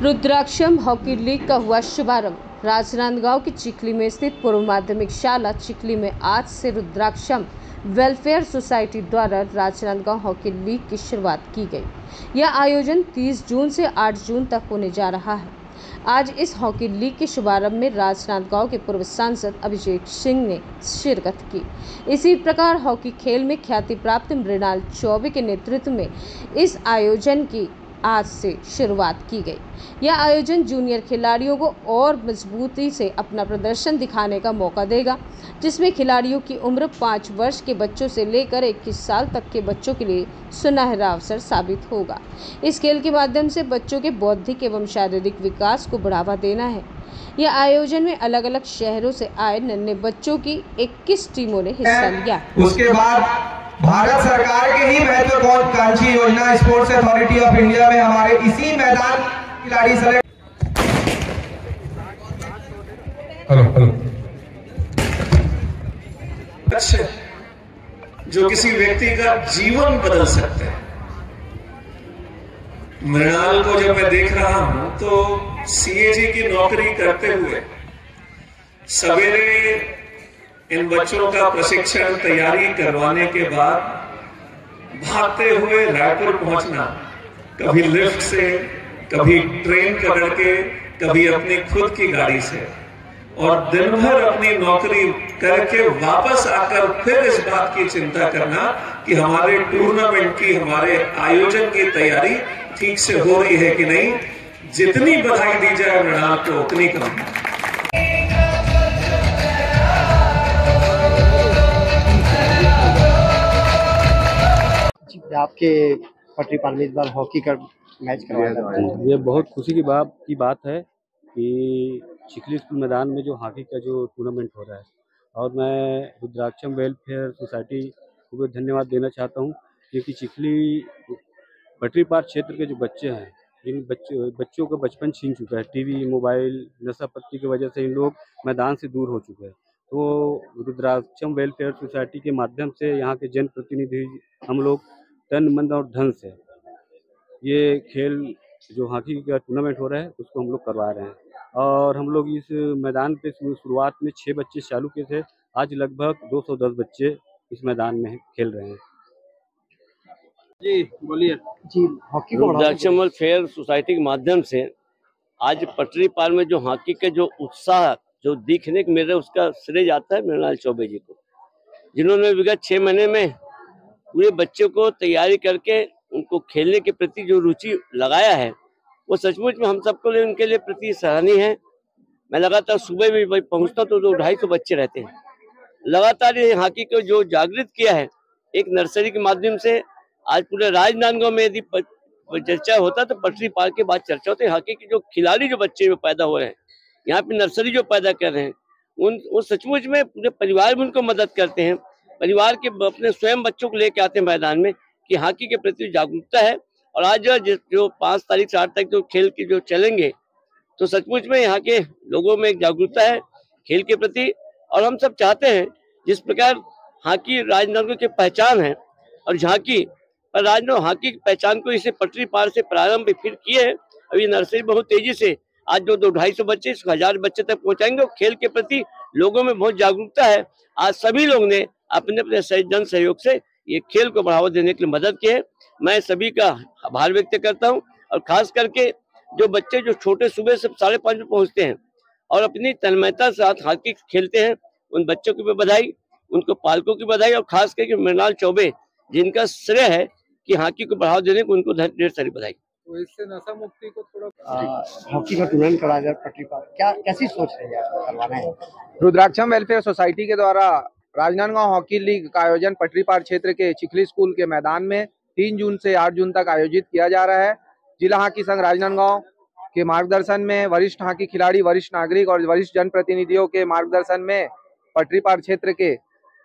रुद्राक्षम hockey league का हुआ शुभारंभ। राजनांदगांव की चिखली में स्थित पूर्व माध्यमिक शाला चिखली में आज से रुद्राक्षम वेलफेयर सोसाइटी द्वारा राजनांदगांव हॉकी लीग की शुरुआत की गई। यह आयोजन 30 जून से 8 जून तक होने जा रहा है। आज इस हॉकी लीग के शुभारंभ में राजनांदगांव के पूर्व सांसद अभिषेक सिंह ने शिरकत की। इसी प्रकार हॉकी खेल में ख्याति प्राप्त मृणाल चौबे के नेतृत्व में इस आयोजन की आज से शुरुआत की गई। यह आयोजन जूनियर खिलाड़ियों को और मजबूती से अपना प्रदर्शन दिखाने का मौका देगा, जिसमें खिलाड़ियों की उम्र 5 वर्ष के बच्चों से लेकर 21 साल तक के बच्चों के लिए सुनहरा अवसर साबित होगा। इस खेल के माध्यम से बच्चों के बौद्धिक एवं शारीरिक विकास को बढ़ावा देना है। यह आयोजन में अलग अलग शहरों से आए नन्हे बच्चों की 21 टीमों ने हिस्सा लिया। उसके बाद भारत सरकार के ही महत्वाकांक्षी योजना स्पोर्ट्स अथॉरिटी ऑफ इंडिया में हमारे इसी मैदान खिलाड़ी सेलेक्ट। जो किसी व्यक्ति का जीवन बदल सकते हैं। मृणाल को जब मैं देख रहा हूं तो सीएजी की नौकरी करते हुए सवेरे इन बच्चों का प्रशिक्षण तैयारी करवाने के बाद भागते हुए रायपुर पहुंचना, कभी लिफ्ट से, कभी ट्रेन पकड़ के, कभी अपनी खुद की गाड़ी से, और दिन भर अपनी नौकरी करके वापस आकर फिर इस बात की चिंता करना कि हमारे टूर्नामेंट की, हमारे आयोजन की तैयारी ठीक से हो रही है कि नहीं। जितनी बधाई दी जाए मृणाल को उतनी कम। आपके पटरी पार में इस बार हॉकी का मैच करवाया जा रहा है। ये बहुत खुशी की बात है कि चिखली स्कूल मैदान में जो हॉकी का जो टूर्नामेंट हो रहा है, और मैं रुद्राक्षम वेलफेयर सोसाइटी को भी धन्यवाद देना चाहता हूं, क्योंकि चिखली पटरी पार क्षेत्र के जो बच्चे हैं, जिन बच्चों का बचपन छीन चुका है, टीवी, मोबाइल, नशा पत्ती की वजह से इन लोग मैदान से दूर हो चुके हैं। तो रुद्राक्षम वेलफेयर सोसाइटी के माध्यम से यहाँ के जनप्रतिनिधि हम लोग तन मन और धन से ये खेल जो हॉकी का टूर्नामेंट हो रहा है उसको हम लोग करवा रहे हैं। और हम लोग इस मैदान पे शुरुआत में 6 बच्चे चालू किए थे, आज लगभग 210 बच्चे इस मैदान में खेल रहे हैं। जी बोलिए जी। हॉकी को रुद्राक्षम वेलफेयर सोसाइटी के माध्यम से आज पटरी पार में जो हॉकी के जो उत्साह जो दिखने को मिल रहा है, उसका श्रेय जाता है मृणाल चौबे जी को, जिन्होंने विगत 6 महीने में पूरे बच्चों को तैयारी करके उनको खेलने के प्रति जो रुचि लगाया है, वो सचमुच में हम सबको लिए उनके लिए प्रति सराहनीय है। मैं लगातार सुबह भी पहुंचता तो 200-250 बच्चे रहते हैं। लगातार ये हॉकी को जो जागृत किया है एक नर्सरी के माध्यम से, आज पूरे राजनांदगांव में यदि चर्चा होता तो पटरी पार के बाद चर्चा होती है। हॉकी के जो खिलाड़ी जो बच्चे पैदा हो रहे हैं, यहाँ पे नर्सरी जो पैदा कर रहे हैं, उन सचमुच में पूरे परिवार में उनको मदद करते हैं। परिवार के अपने स्वयं बच्चों को लेके आते हैं मैदान में कि हॉकी के प्रति जागरूकता है। और आज जो 5 तारीख से 8 तक जो खेल के जो चलेंगे, तो सचमुच में यहाँ के लोगों में एक जागरूकता है खेल के प्रति। और हम सब चाहते हैं जिस प्रकार हॉकी राजनांदगांव की पहचान है, और झांकी पर राजनांदगांव हॉकी की पहचान को इसे पटरी पार से प्रारंभ फिर किए है। अभी नर्सरी बहुत तेजी से आज जो 200-250 बच्चे 1000 बच्चे तक पहुंचाएंगे। और खेल के प्रति लोगों में बहुत जागरूकता है। आज सभी लोग ने अपने अपने जन सहयोग से ये खेल को बढ़ावा देने के लिए मदद की है। मैं सभी का आभार व्यक्त करता हूं। और खास करके जो बच्चे जो छोटे सुबह से 5:30 बजे पहुंचते हैं और अपनी तन्मयता से साथ हॉकी खेलते हैं, उन बच्चों की भी बधाई, उनको पालकों की बधाई। और खास करके मृणाल चौबे जिनका श्रेय है कि हॉकी को बढ़ावा देने को, उनको ढेर सारी बधाई। तो इससे नशा मुक्ति को थोड़ा हॉकी का टूर्नामेंट कराया जाए पटरी पार, क्या कैसी सोच रही है करवाना है? रुद्राक्षम वेलफेयर सोसाइटी के द्वारा राजनांदगांव हॉकी लीग का आयोजन पटरी पार क्षेत्र के चिखली स्कूल के मैदान में 3 जून से 8 जून तक आयोजित किया जा रहा है। जिला हॉकी संघ राजनांदगांव के मार्गदर्शन में वरिष्ठ हॉकी खिलाड़ी, वरिष्ठ नागरिक और वरिष्ठ जनप्रतिनिधियों के मार्गदर्शन में पटरी पार क्षेत्र के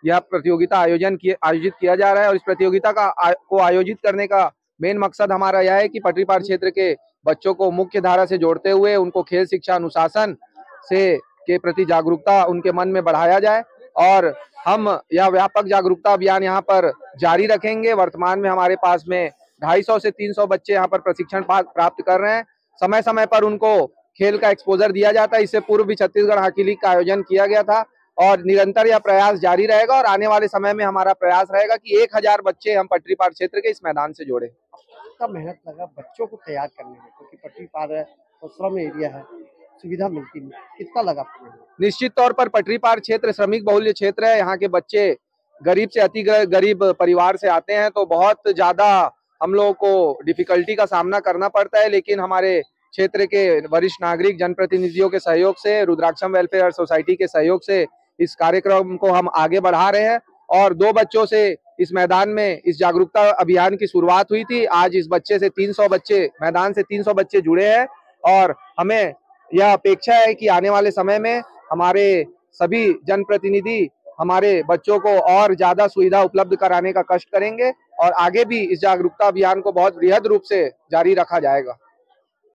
यह प्रतियोगिता आयोजित किया जा रहा है। और इस प्रतियोगिता को आयोजित करने का मेन मकसद हमारा यह है कि पटरी पार क्षेत्र के बच्चों को मुख्य धारा से जोड़ते हुए उनको खेल शिक्षा अनुशासन से के प्रति जागरूकता उनके मन में बढ़ाया जाए। और हम यह व्यापक जागरूकता अभियान यहाँ पर जारी रखेंगे। वर्तमान में हमारे पास में 250 से 300 बच्चे यहाँ पर प्रशिक्षण प्राप्त कर रहे हैं। समय समय पर उनको खेल का एक्सपोजर दिया जाता है। इससे पूर्व भी छत्तीसगढ़ हॉकी लीग का आयोजन किया गया था और निरंतर यह प्रयास जारी रहेगा और आने वाले समय में हमारा प्रयास रहेगा कि 1000 बच्चे हम पटरी पार क्षेत्र के इस मैदान से जोड़े। कितना मेहनत लगा बच्चों को तैयार करने में, क्योंकि पटरी पार है और श्रम एरिया है, सुविधा मिलती नहीं, कितना लगा? निश्चित तौर पर पटरी पार क्षेत्र श्रमिक बहुल्य क्षेत्र है। यहाँ के बच्चे गरीब से अति गरीब परिवार से आते हैं, तो बहुत ज्यादा हम लोगों को डिफिकल्टी का सामना करना पड़ता है, लेकिन हमारे क्षेत्र के वरिष्ठ नागरिक जनप्रतिनिधियों के सहयोग से, रुद्राक्षम वेलफेयर सोसाइटी के सहयोग से इस कार्यक्रम को हम आगे बढ़ा रहे हैं और 2 बच्चों से इस मैदान में इस जागरूकता अभियान की शुरुआत हुई थी। आज इस बच्चे से 300 बच्चे, मैदान से 300 बच्चे जुड़े हैं और हमें यह अपेक्षा है कि आने वाले समय में हमारे सभी जनप्रतिनिधि हमारे बच्चों को और ज्यादा सुविधा उपलब्ध कराने का कष्ट करेंगे और आगे भी इस जागरूकता अभियान को बहुत बृहद रूप से जारी रखा जाएगा।